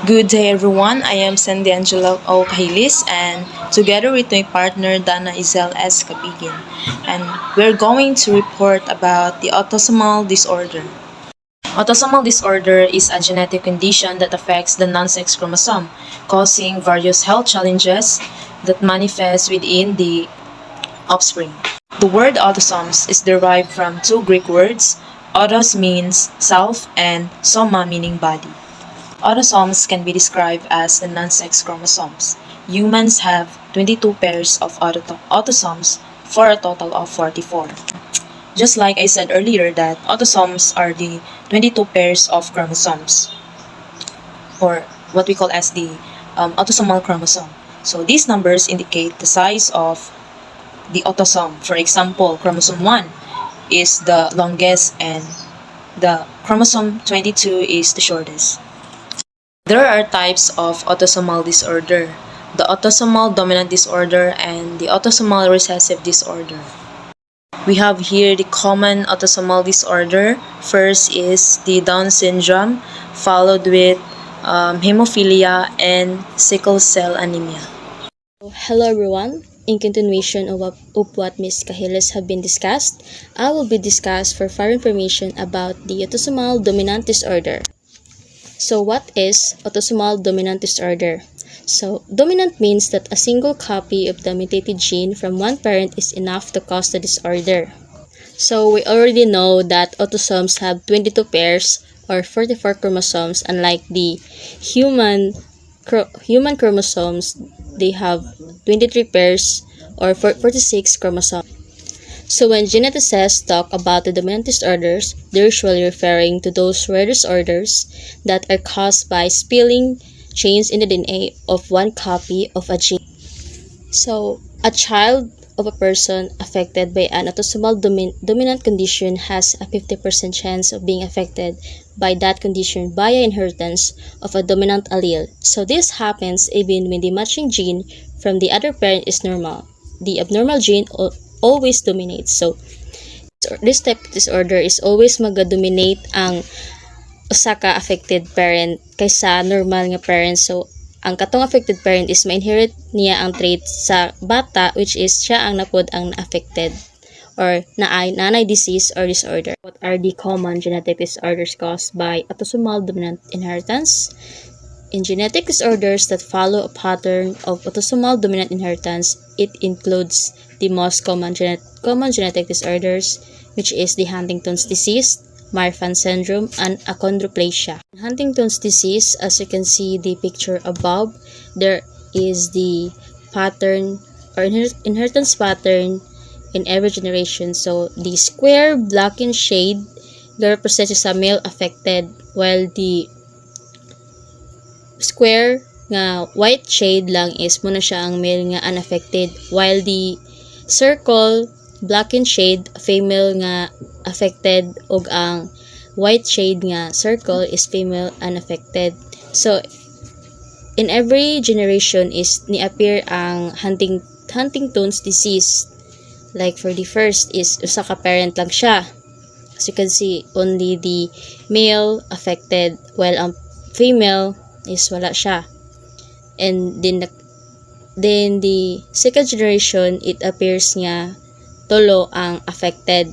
Good day everyone, I am Sandy Angela O. Cahilis and together with my partner Dana Izel S. Cabigin, and we're going to report about the autosomal disorder. Autosomal disorder is a genetic condition that affects the non-sex chromosome, causing various health challenges that manifest within the offspring. The word autosomes is derived from two Greek words, autos means self and soma meaning body. Autosomes can be described as the non-sex chromosomes. Humans have 22 pairs of autosomes for a total of 44. Just like I said earlier that autosomes are the 22 pairs of chromosomes, or what we call as the autosomal chromosome. So these numbers indicate the size of the autosome. For example, chromosome 1 is the longest and the chromosome 22 is the shortest. There are types of autosomal disorder: the autosomal dominant disorder and the autosomal recessive disorder. We have here the common autosomal disorder. First is the Down syndrome, followed with hemophilia and sickle cell anemia. Hello everyone. In continuation of what Ms. Cahiles have been discussed, I will be discussed for further information about the autosomal dominant disorder. So what is autosomal dominant disorder? So dominant means that a single copy of the mutated gene from one parent is enough to cause the disorder. So we already know that autosomes have 22 pairs or 44 chromosomes, unlike the human chromosomes. They have 23 pairs or 46 chromosomes. So when geneticists talk about the dominant disorders, they're usually referring to those rare disorders that are caused by spilling chains in the DNA of one copy of a gene. So a child of a person affected by an autosomal dominant condition has a 50% chance of being affected by that condition via inheritance of a dominant allele. So this happens even when the matching gene from the other parent is normal. The abnormal gene always dominates. So this type of disorder is always mag-dominate ang usa ka affected parent kaysa normal nga parent. So ang katong affected parent is ma-inherit niya ang trait sa bata, which is siya ang napod ang na-affected or nanay disease or disorder. What are the common genetic disorders caused by autosomal dominant inheritance? In genetic disorders that follow a pattern of autosomal dominant inheritance, it includes the most common genetic disorders, which is the Huntington's disease, Marfan syndrome, and achondroplasia. In Huntington's disease, as you can see the picture above, there is the pattern or inheritance pattern in every generation. So the square black in shade represents a male affected, while the square nga white shade lang is muna siya ang male nga unaffected, while the circle black in shade female nga affected, ug ang white shade nga circle is female unaffected. So in every generation is ni-appear ang Huntington's disease. Like for the first is usa ka parent lang siya. As you can see, only the male affected, while ang female is wala siya. And then the second generation, it appears nga tulo ang affected,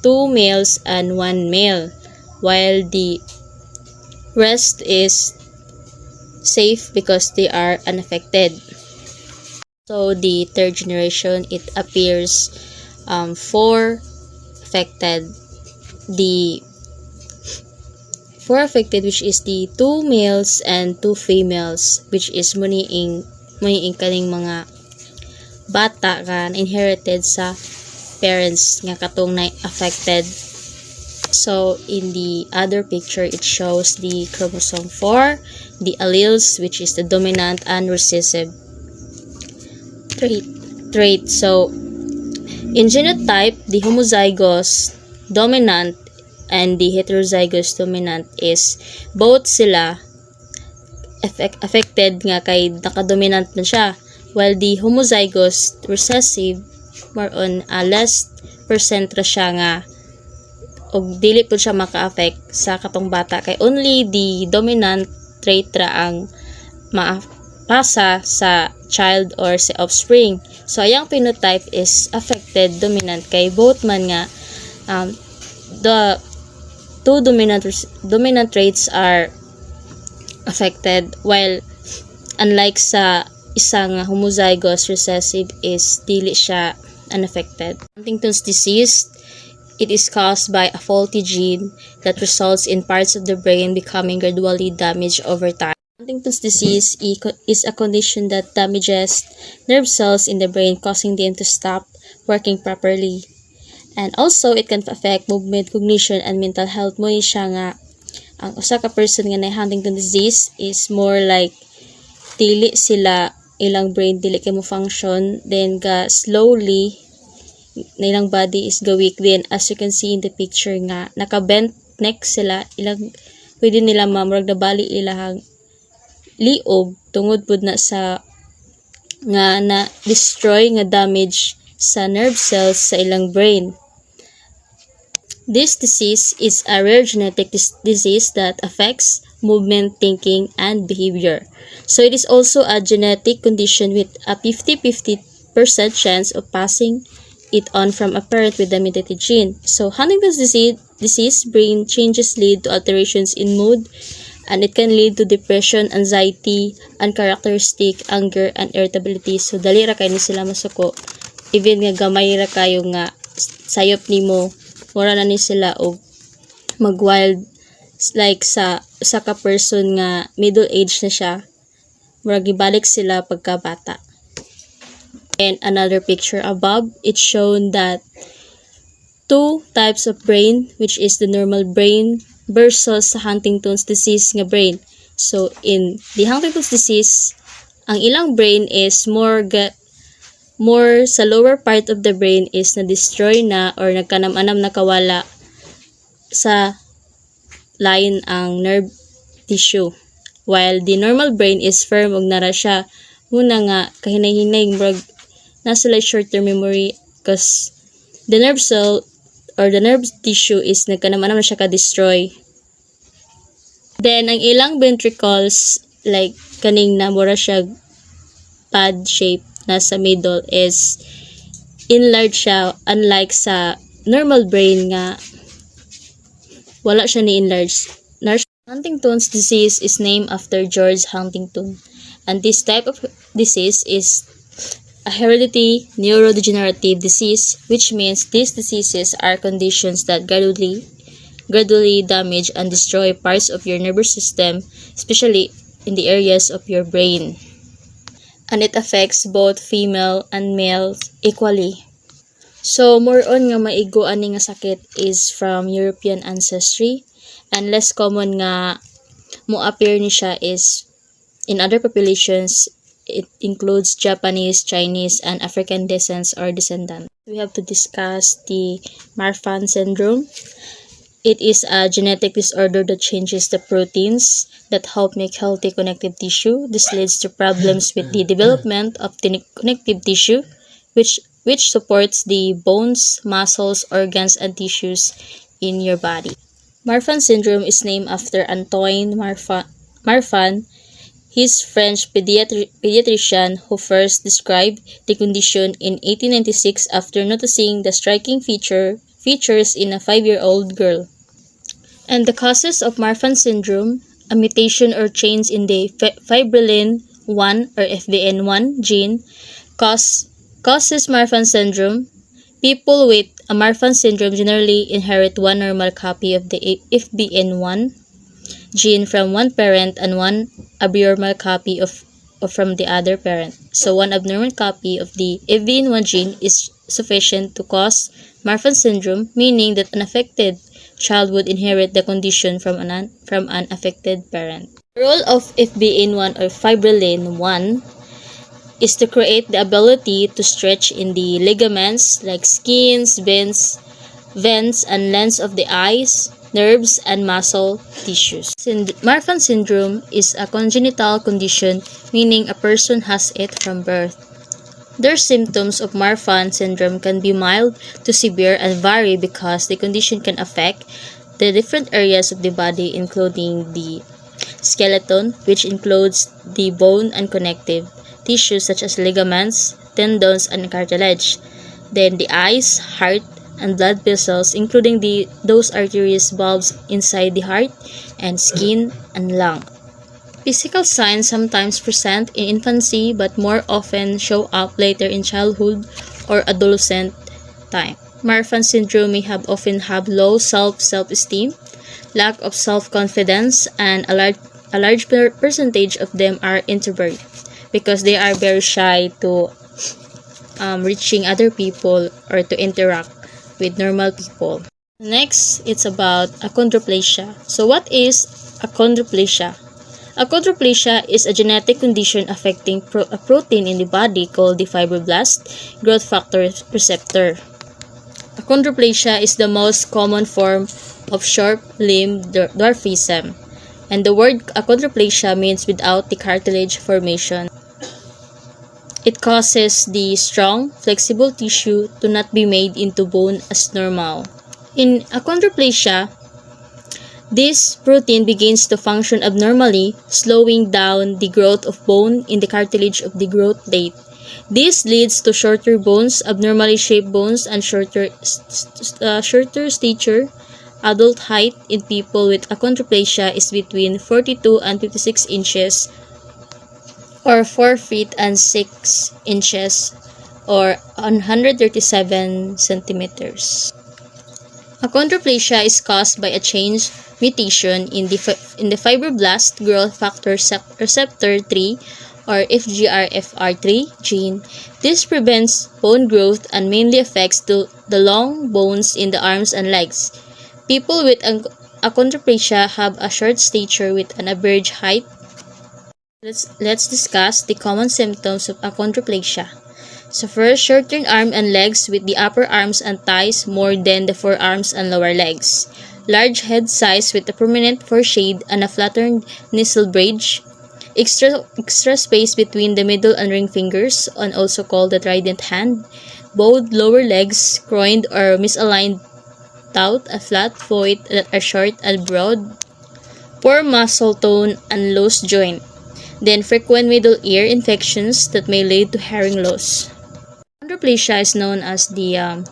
2 males and 1 male, while the rest is safe because they are unaffected. So the third generation, it appears 4 affected, the 4 affected, which is the 2 males and 2 females, which is muniing kaning mga bata ka inherited sa parents nga katong na affected. So in the other picture, it shows the chromosome 4, the alleles, which is the dominant and recessive trait. So in genotype, the homozygous dominant and the heterozygous dominant is both sila affected nga kay nakadominant na siya, while the homozygous recessive more on less percent ra siya nga og dili po siya maka-affect sa katong bata kay only the dominant trait ra ang maapasa sa child or sa offspring. So ayang phenotype is affected dominant kay both man nga the two dominant traits are affected, while unlike sa isang homozygous recessive is dili siya unaffected. Huntington's disease, it is caused by a faulty gene that results in parts of the brain becoming gradually damaged over time. Huntington's disease is a condition that damages nerve cells in the brain, causing them to stop working properly. And also, it can affect movement, cognition, and mental health. Mo siya nga, ang usa ka person nga na Huntington disease is more like dili sila ilang brain dili kay mo function, then slowly na ilang body is go weak. Then as you can see in the picture nga naka-bent neck sila, ilang pwede nila mamurag na bali ilahang liog tungod pud na sa nga na destroy nga damage sa nerve cells sa ilang brain. This disease is a rare genetic disease that affects movement, thinking, and behavior. So it is also a genetic condition with a 50-50% chance of passing it on from a parent with the mutated gene. So Huntington's disease brain changes lead to alterations in mood, and it can lead to depression, anxiety, uncharacteristic anger, and irritability. So dali ra kay ni sila masuko. Even nga gamay ra kayo nga sayop nimo, wala na ni sila og mag-wild like sa ka person nga middle age na siya, murag gibalik sila pagkabata. And another picture above, it's shown that two types of brain, which is the normal brain versus Huntington's disease nga brain. So in the Huntington's disease, ang ilang brain is more sa lower part of the brain is na-destroy na or nagkanam-anam nakawala sa lain ang nerve tissue. While the normal brain is firm ug nara siya. Muna nga kahinay-hinay murag nasa like short-term memory because the nerve cell or the nerve tissue is nagkanam-anam na siya ka-destroy. Then ang ilang ventricles like kaning na mura siya pad shape nasa middle is enlarged siya, unlike sa normal brain nga wala siya ni-enlarge. Huntington's disease is named after George Huntington, and this type of disease is a hereditary neurodegenerative disease, which means these diseases are conditions that gradually damage and destroy parts of your nervous system, especially in the areas of your brain. And it affects both female and male equally. So, more on nga maigo ani nga sakit is from European ancestry, and less common nga mo appear ni siya is in other populations. It includes Japanese, Chinese, and African descents or descendants. We have to discuss the Marfan syndrome. It is a genetic disorder that changes the proteins that help make healthy connective tissue. This leads to problems with the development of the connective tissue, which supports the bones, muscles, organs, and tissues in your body. Marfan syndrome is named after Antoine Marfan, his French pediatrician who first described the condition in 1896 after noticing the striking features in a 5-year-old girl. And the causes of Marfan syndrome, a mutation or change in the fibrillin-1 or FBN1 gene causes Marfan syndrome. People with a Marfan syndrome generally inherit one normal copy of the FBN1 gene from one parent and one abnormal copy of from the other parent. So one abnormal copy of the FBN1 gene is sufficient to cause Marfan syndrome, meaning that an affected child would inherit the condition from an affected parent. The role of FBN1 or fibrillin-1 is to create the ability to stretch in the ligaments like skins, veins, and lens of the eyes, nerves, and muscle tissues. Marfan syndrome is a congenital condition, meaning a person has it from birth. Their symptoms of Marfan syndrome can be mild to severe and vary because the condition can affect the different areas of the body, including the skeleton, which includes the bone and connective tissues such as ligaments, tendons, and cartilage. Then the eyes, heart, and blood vessels, including those arteries, valves inside the heart, and skin and lung. Physical signs sometimes present in infancy but more often show up later in childhood or adolescent time. Marfan syndrome may often have low self-esteem, lack of self-confidence, and a large percentage of them are introvert because they are very shy to reaching other people or to interact with normal people. Next, it's about achondroplasia. So what is achondroplasia? Achondroplasia is a genetic condition affecting a protein in the body called the fibroblast growth factor receptor. Achondroplasia is the most common form of short-limb dwarfism, and the word achondroplasia means without the cartilage formation. It causes the strong, flexible tissue to not be made into bone as normal. In achondroplasia, this protein begins to function abnormally, slowing down the growth of bone in the cartilage of the growth plate. This leads to shorter bones, abnormally shaped bones, and shorter stature. Adult height in people with achondroplasia is between 42 and 56 inches, or 4 feet and 6 inches, or 137 centimeters. Achondroplasia is caused by a change mutation in the fibroblast growth factor receptor 3 or FGFR3 gene. This prevents bone growth and mainly affects the long bones in the arms and legs. People with achondroplasia have a short stature with an average height. Let's discuss the common symptoms of achondroplasia. So first, shortened arms and legs with the upper arms and thighs more than the forearms and lower legs. Large head size with a prominent foreshade and a flattened nasal bridge. Extra space between the middle and ring fingers, and also called the trident hand. Bowed lower legs, groined or misaligned tout, a flat foot that are short and broad. Poor muscle tone and loose joint. Then frequent middle ear infections that may lead to hearing loss. Achondroplasia is known as the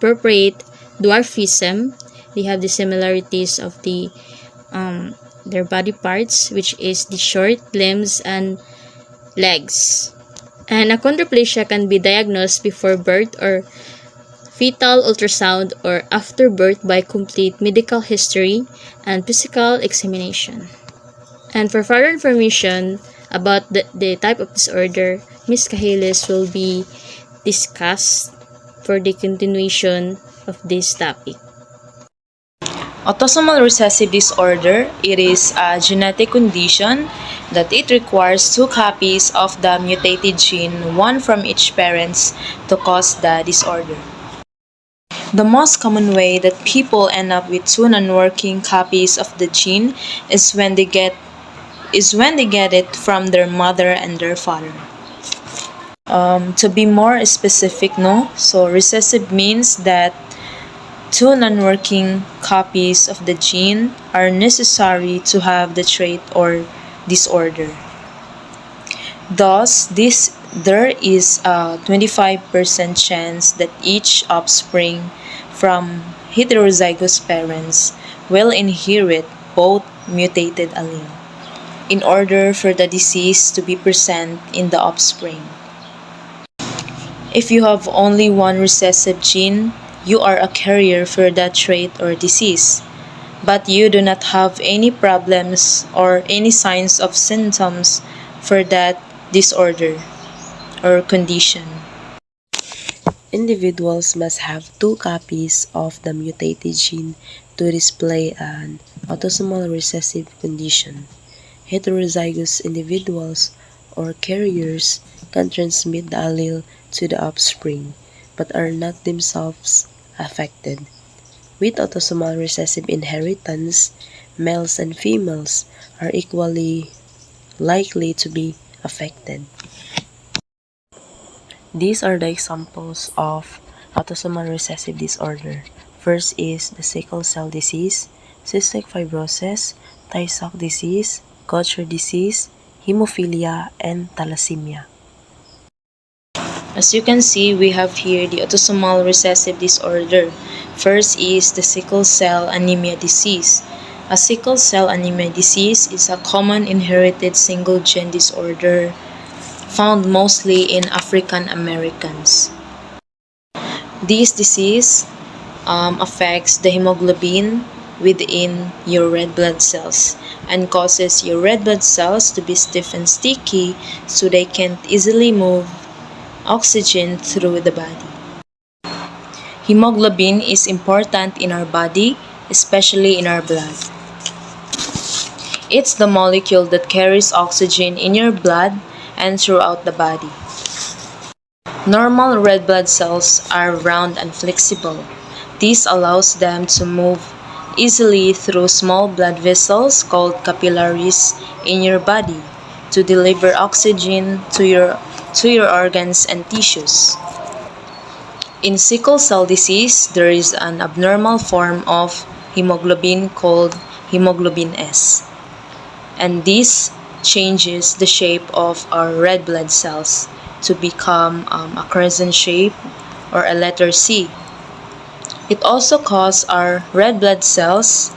purpurate dwarfism. They have the similarities of their body parts, which is the short limbs and legs. And achondroplasia can be diagnosed before birth or fetal ultrasound or after birth by complete medical history and physical examination. And for further information about the type of disorder, Ms. Cahiles will be discussed for the continuation of this topic. Autosomal recessive disorder, it is a genetic condition that it requires 2 copies of the mutated gene, one from each parents, to cause the disorder. The most common way that people end up with 2 non-working copies of the gene is when they get it from their mother and their father. To be more specific, so recessive means that 2 non-working copies of the gene are necessary to have the trait or disorder. Thus, there is a 25% chance that each offspring from heterozygous parents will inherit both mutated allele in order for the disease to be present in the offspring. If you have only one recessive gene, you are a carrier for that trait or disease, but you do not have any problems or any signs of symptoms for that disorder or condition. Individuals must have 2 copies of the mutated gene to display an autosomal recessive condition. Heterozygous individuals or carriers can transmit the allele to the offspring, but are not themselves affected. With autosomal recessive inheritance, males and females are equally likely to be affected. These are the examples of autosomal recessive disorder. First is the sickle cell disease, cystic fibrosis, Tay-Sachs disease, Gaucher disease, hemophilia, and thalassemia. As you can see, we have here the autosomal recessive disorder. First is the sickle cell anemia disease. A sickle cell anemia disease is a common inherited single-gene disorder found mostly in African Americans. This disease affects the hemoglobin within your red blood cells and causes your red blood cells to be stiff and sticky so they can't easily move oxygen through the body. Hemoglobin is important in our body, especially in our blood. It's the molecule that carries oxygen in your blood and throughout the body. Normal red blood cells are round and flexible. This allows them to move easily through small blood vessels called capillaries in your body to deliver oxygen to your organs and tissues. In sickle cell disease, there is an abnormal form of hemoglobin called hemoglobin S. And this changes the shape of our red blood cells to become a crescent shape or a letter C. It also causes our red blood cells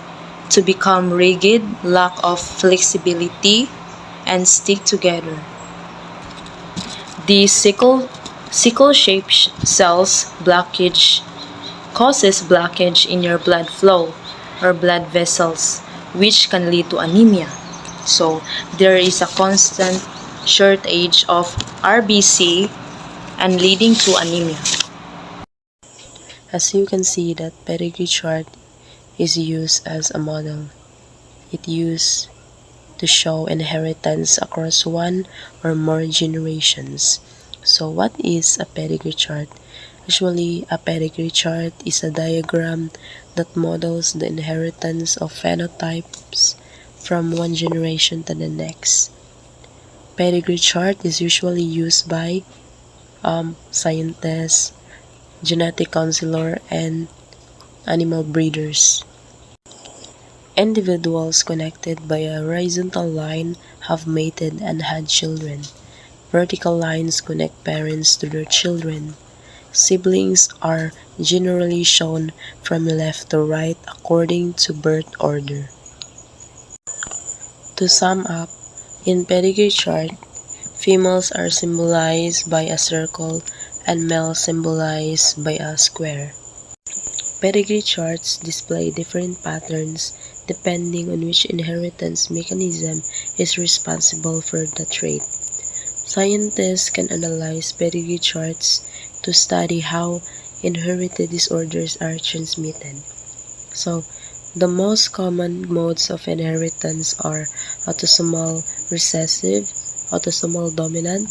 to become rigid, lack of flexibility, and stick together. The sickle-shaped cells blockage causes blockage in your blood flow or blood vessels, which can lead to anemia. So there is a constant shortage of RBC and leading to anemia. As you can see, that pedigree chart is used as a model. It used to show inheritance across one or more generations. So what is a pedigree chart? Usually, a pedigree chart is a diagram that models the inheritance of phenotypes from one generation to the next. Pedigree chart is usually used by scientists, genetic counselor, and animal breeders. Individuals connected by a horizontal line have mated and had children. Vertical lines connect parents to their children. Siblings are generally shown from left to right according to birth order. To sum up, in pedigree chart, females are symbolized by a circle and males symbolized by a square. Pedigree charts display different patterns depending on which inheritance mechanism is responsible for the trait. Scientists can analyze pedigree charts to study how inherited disorders are transmitted. So, the most common modes of inheritance are autosomal recessive, autosomal dominant,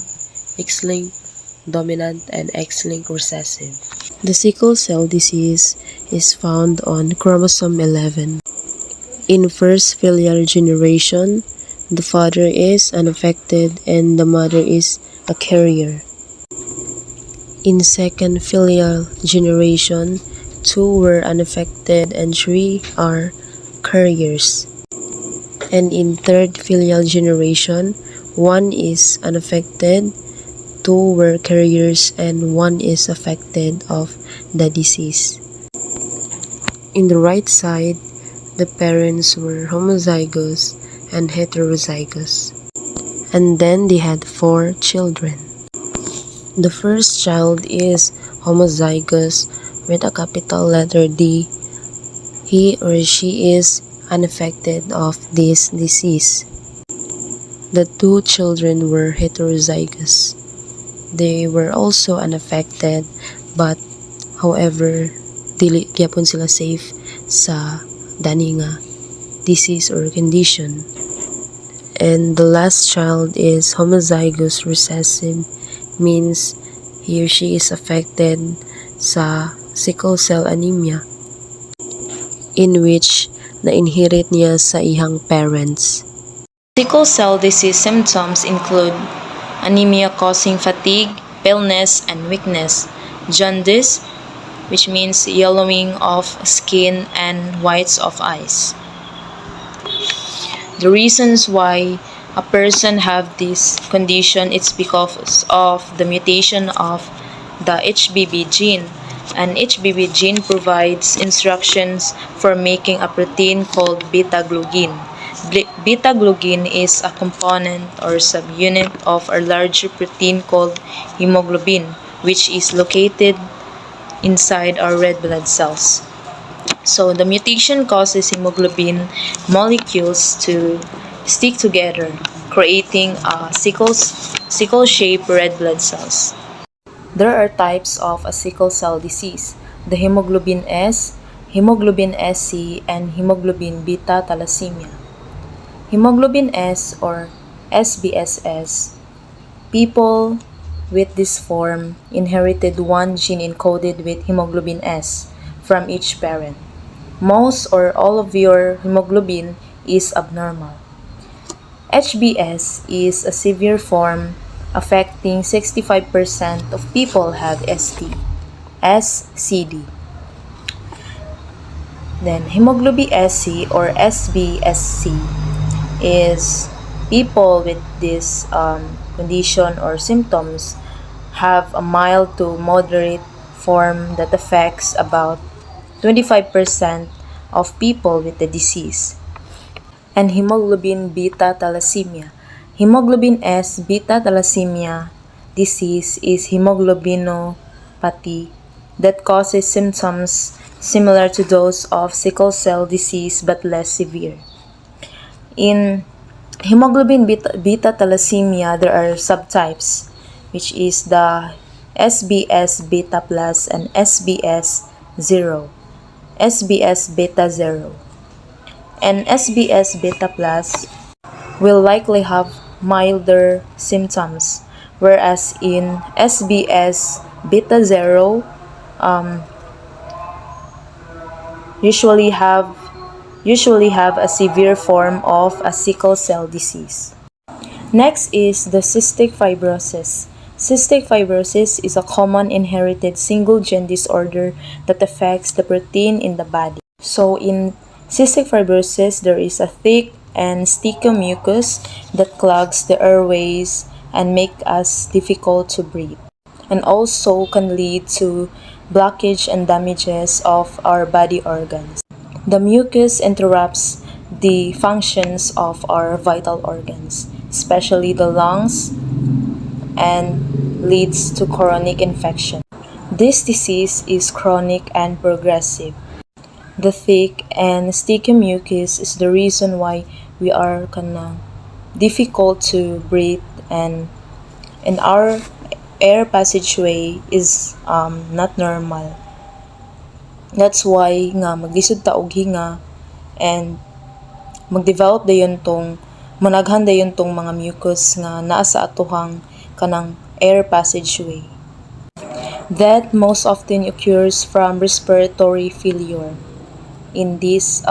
X-linked dominant, and X-linked recessive. The sickle cell disease is found on chromosome 11. In first filial generation, the father is unaffected and the mother is a carrier. In second filial generation, 2 were unaffected and 3 are carriers. And in third filial generation, 1 is unaffected, 2 were carriers, and 1 is affected of the disease. In the right side, the parents were homozygous and heterozygous. And then they had 4 children. The first child is homozygous with a capital letter D. He or she is unaffected of this disease. The 2 children were heterozygous. They were also unaffected, but however, dili gyapon sila safe sa dani nga disease or condition. And the last child is homozygous recessive, means he or she is affected sa sickle cell anemia, in which na-inherit niya sa ihang parents. Sickle cell disease symptoms include anemia causing fatigue, paleness, and weakness, jaundice, which means yellowing of skin and whites of eyes. The reasons why a person have this condition, it's because of the mutation of the HBB gene. An HBB gene provides instructions for making a protein called beta-glucan. Beta-glucan is a component or subunit of a larger protein called hemoglobin, which is located inside our red blood cells. So the mutation causes hemoglobin molecules to stick together, creating sickle-shaped red blood cells. There are types of a sickle cell disease: the hemoglobin S, hemoglobin SC, and hemoglobin beta thalassemia. Hemoglobin S or SBSS, people with this form inherited one gene encoded with hemoglobin S from each parent. Most or all of your hemoglobin is abnormal. HBS is a severe form affecting 65% of people have SCD. Then hemoglobin SC or SBSC is people with this condition or symptoms have a mild to moderate form that affects about 25% of people with the disease. And hemoglobin beta thalassemia. Hemoglobin S beta thalassemia disease is hemoglobinopathy that causes symptoms similar to those of sickle cell disease but less severe. In hemoglobin beta thalassemia, there are subtypes, which is the SBS beta plus and SBS 0, SBS beta 0. And SBS beta plus will likely have milder symptoms, whereas in SBS beta 0 usually have a severe form of a sickle cell disease. Next is the cystic fibrosis. Cystic fibrosis is a common inherited single-gene disorder that affects the protein in the body. So in cystic fibrosis, there is a thick and sticky mucus that clogs the airways and make us difficult to breathe, and also can lead to blockage and damages of our body organs. The mucus interrupts the functions of our vital organs, especially the lungs, and leads to chronic infection. This disease is chronic and progressive. The thick and sticky mucus is the reason why we are difficult to breathe, and our air passageway is not normal. That's why nga maglisod ta og hinga and magdevelop dayon tong managhan dayon tong mga mucus nga naa sa atohang kanang air passageway. That most often occurs from respiratory failure in this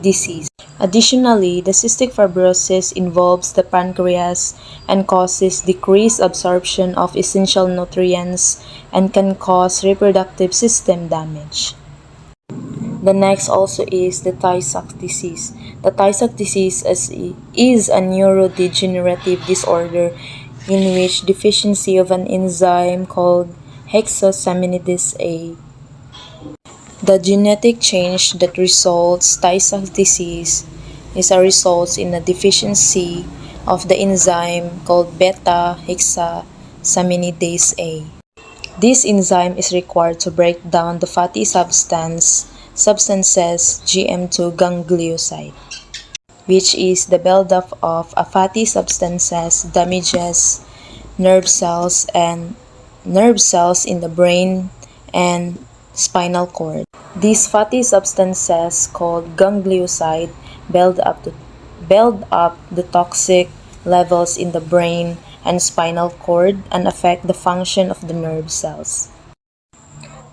disease. Additionally, the cystic fibrosis involves the pancreas and causes decreased absorption of essential nutrients and can cause reproductive system damage. The next also is the Tay-Sachs disease. The Tay-Sachs disease is a neurodegenerative disorder in which deficiency of an enzyme called hexosaminidase A. The genetic change that results Tay-Sachs disease is a result in a deficiency of the enzyme called beta-hexosaminidase A. This enzyme is required to break down the fatty substances GM2 ganglioside, which is the buildup of a fatty substances damages nerve cells in the brain and spinal cord. These fatty substances called ganglioside build up the toxic levels in the brain and spinal cord and affect the function of the nerve cells.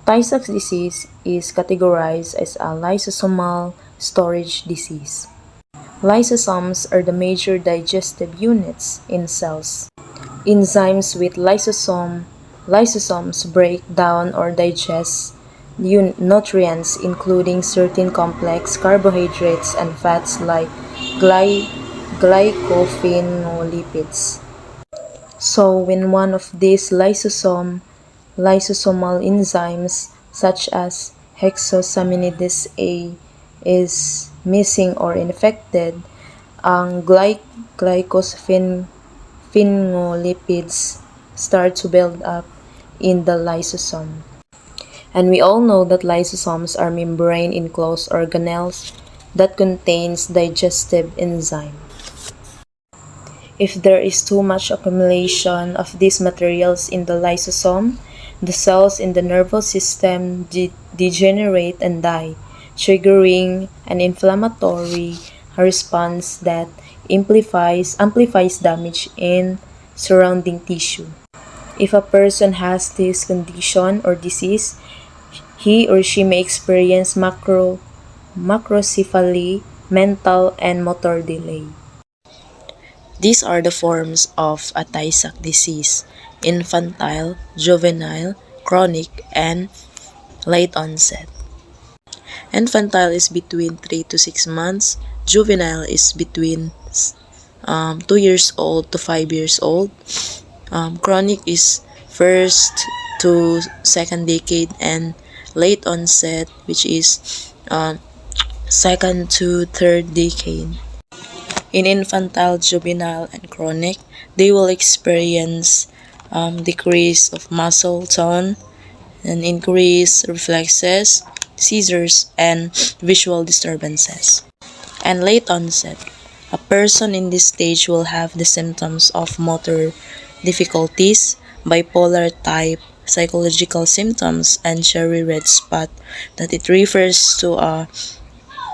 Tay-Sachs disease is categorized as a lysosomal storage disease. Lysosomes are the major digestive units in cells. Enzymes with lysosomes break down or digest nutrients, including certain complex carbohydrates and fats like gly- glycophenolypids. So when one of these lysosomal enzymes such as hexosaminidase A is missing or infected, ang glycosaminophenolipids start to build up in the lysosome. And we all know that lysosomes are membrane-enclosed organelles that contains digestive enzyme. If there is too much accumulation of these materials in the lysosome, the cells in the nervous system degenerate and die, triggering an inflammatory response that amplifies damage in surrounding tissue. If a person has this condition or disease, he or she may experience macrocephaly, mental and motor delay. These are the forms of a Tay-Sachs disease: infantile, juvenile, chronic, and late onset. Infantile is between 3 to 6 months, juvenile is between 2 years old to 5 years old, chronic is first to second decade, and late onset, which is second to third decade. In infantile, juvenile, and chronic, they will experience decrease of muscle tone and increased reflexes, seizures, and visual disturbances. And late onset, a person in this stage will have the symptoms of motor difficulties, bipolar type, psychological symptoms, and cherry red spot, that it refers to a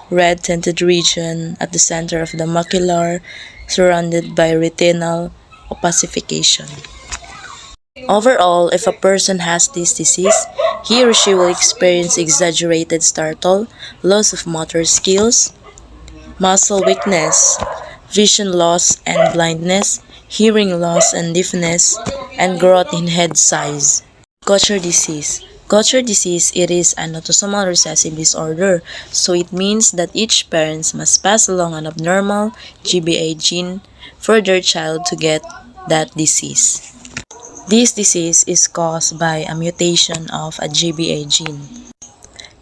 red tinted region at the center of the macular surrounded by retinal opacification. Overall, if a person has this disease, he or she will experience exaggerated startle, loss of motor skills, muscle weakness, vision loss and blindness, hearing loss and deafness, and growth in head size. Gaucher disease. Gaucher disease, it is an autosomal recessive disorder, so it means that each parent must pass along an abnormal GBA gene for their child to get that disease. This disease is caused by a mutation of a GBA gene.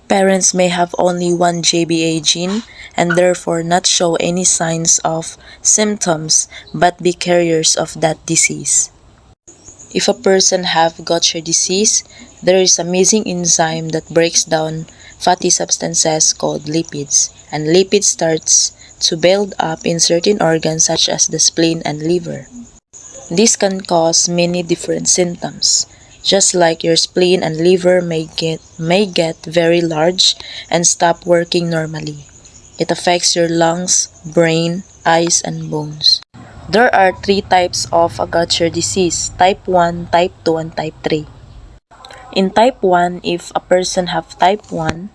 Parents may have only one GBA gene and therefore not show any signs of symptoms but be carriers of that disease. If a person have Gaucher disease, there is a missing enzyme that breaks down fatty substances called lipids, and lipids starts to build up in certain organs such as the spleen and liver. This can cause many different symptoms. Just like your spleen and liver may get very large and stop working normally. It affects your lungs, brain, eyes, and bones. There are 3 types of a Gaucher disease: type 1, type 2, and type 3. In type 1, if a person have type 1,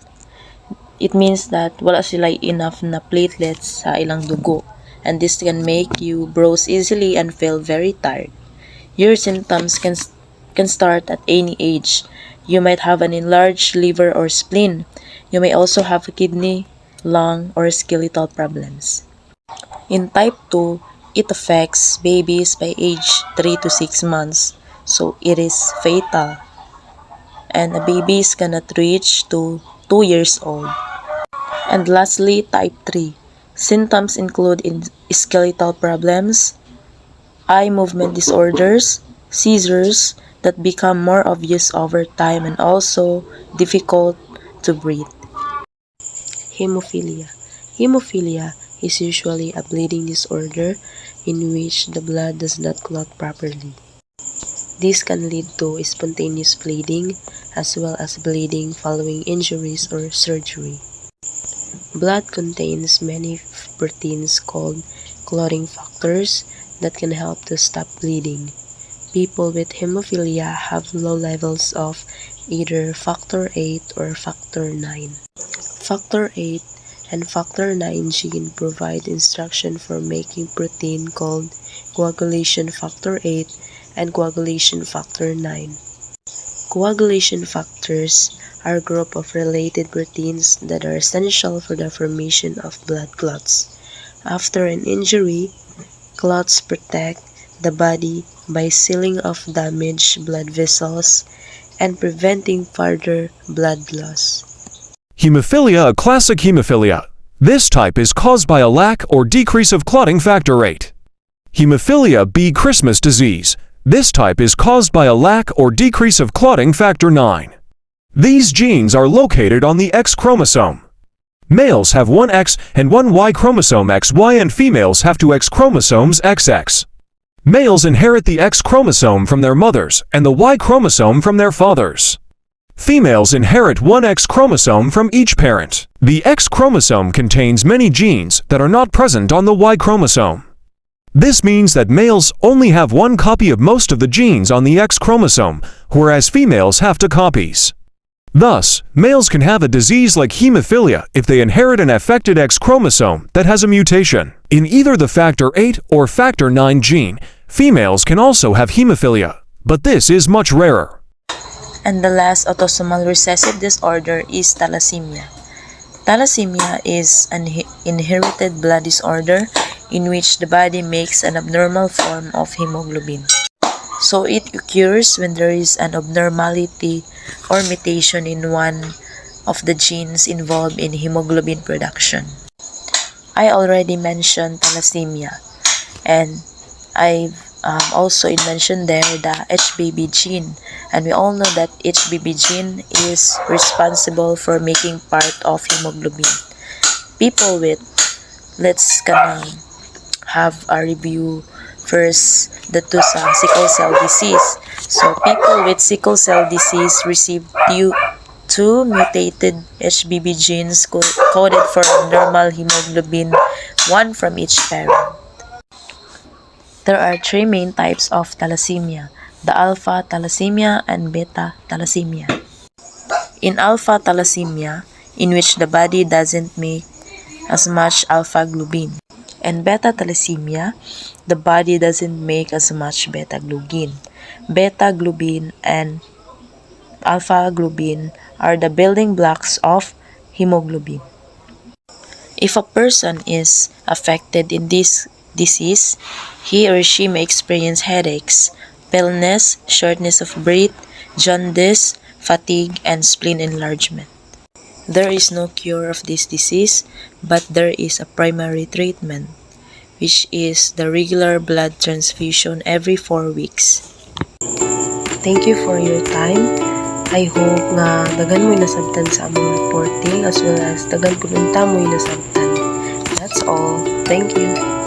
it means that wala sila enough na platelets sa ilang dugo, and this can make you browse easily and feel very tired. Your symptoms can start at any age. You might have an enlarged liver or spleen. You may also have kidney, lung, or skeletal problems. In type 2, it affects babies by age 3 to 6 months, so it is fatal. And a babies cannot reach to 2 years old. And lastly, type 3. Symptoms include skeletal problems, eye movement disorders, seizures that become more obvious over time, and also difficult to breathe. Hemophilia. Hemophilia is usually a bleeding disorder in which the blood does not clot properly. This can lead to spontaneous bleeding as well as bleeding following injuries or surgery. Blood contains many proteins called clotting factors that can help to stop bleeding. People with hemophilia have low levels of either factor 8 or factor 9. Factor 8 and factor 9 gene provide instruction for making protein called coagulation factor 8 and coagulation factor 9. Coagulation factors are a group of related proteins that are essential for the formation of blood clots. After an injury, clots protect the body by sealing off damaged blood vessels and preventing further blood loss. Hemophilia, a classic hemophilia. This type is caused by a lack or decrease of clotting factor VIII. Hemophilia B, Christmas disease. This type is caused by a lack or decrease of clotting factor IX. These genes are located on the X chromosome. Males have one X and one Y chromosome XY, and females have two X chromosomes XX. Males inherit the X chromosome from their mothers and the Y chromosome from their fathers. Females inherit one X chromosome from each parent. The X chromosome contains many genes that are not present on the Y chromosome. This means that males only have one copy of most of the genes on the X chromosome, whereas females have two copies. Thus, males can have a disease like hemophilia if they inherit an affected X chromosome that has a mutation in either the factor VIII or factor IX gene. Females can also have hemophilia, but this is much rarer. And the last autosomal recessive disorder is thalassemia. Thalassemia is an inherited blood disorder in which the body makes an abnormal form of hemoglobin. So it occurs when there is an abnormality or mutation in one of the genes involved in hemoglobin production. I already mentioned thalassemia, and I've also mentioned there the HBB gene, and we all know that HBB gene is responsible for making part of hemoglobin. People with, let's have a review first the two sa sickle cell disease. So people with sickle cell disease receive two mutated HBB genes coded for normal hemoglobin, one from each parent. There are three main types of thalassemia: the alpha thalassemia and beta thalassemia. In alpha thalassemia, in which the body doesn't make as much alpha globin, and beta thalassemia, the body doesn't make as much beta globin. Beta globin and alpha globin are the building blocks of hemoglobin. If a person is affected in this disease, he or she may experience headaches, paleness, shortness of breath, jaundice, fatigue, and spleen enlargement. There is no cure of this disease, but there is a primary treatment, which is the regular blood transfusion every 4 weeks. Thank you for your time. I hope nga dagan mo nasabtan sa among reporting as well as dagan pununta mo nasabtan. That's all. Thank you.